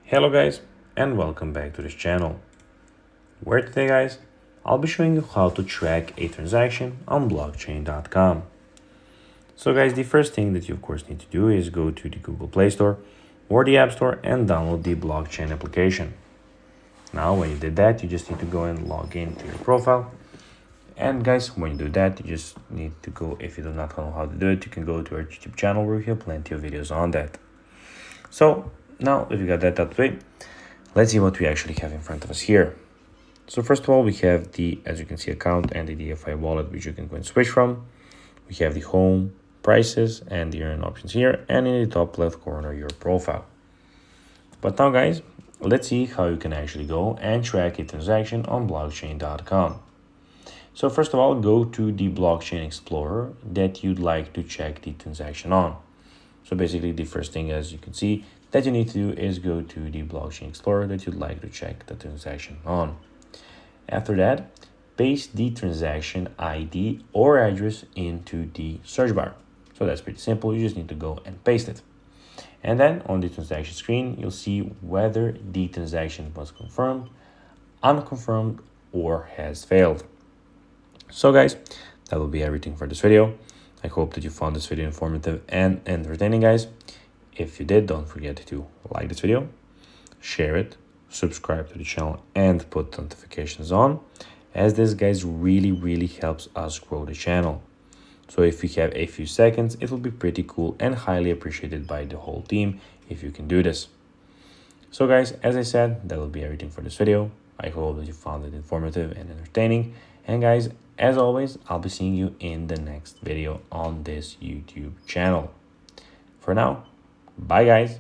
Hello guys, and welcome back to this channel, where today guys, I'll be showing you how to track a transaction on blockchain.com. So guys, the first thing that you of course need to do is go to the Google Play Store or the App Store and download the blockchain application. Now when you did that, you just need to go and log into your profile. And guys, when you do that, you just need to go, if you do not know how to do it, you can go to our YouTube channel where we have plenty of videos on that. So now that we got that out of the way, let's see what we actually have in front of us here. So first of all, we have the, as you can see, account and the DFI wallet, which you can go and switch from. We have the home, prices, and the earn options here, and in the top left corner, your profile. But now guys, let's see how you can actually go and track a transaction on blockchain.com. So first of all, go to the blockchain explorer that you'd like to check the transaction on. So basically the first thing, as you can see, that you need to do is go to the blockchain explorer that you'd like to check the transaction on. After that, paste the transaction ID or address into the search bar. So that's pretty simple. You just need to go and paste it. And then on the transaction screen, you'll see whether the transaction was confirmed, unconfirmed, or has failed. So guys, that will be everything for this video. I hope that you found this video informative and entertaining, guys. If you did, don't forget to like this video, share it, subscribe to the channel, and put notifications on, as this, guys, really helps us grow the channel. So if you have a few seconds, it will be pretty cool and highly appreciated by the whole team if you can do this. So guys, as I said, that will be everything for this video. I hope that you found it informative and entertaining. And guys, as always, I'll be seeing you in the next video on this YouTube channel. For now, bye guys.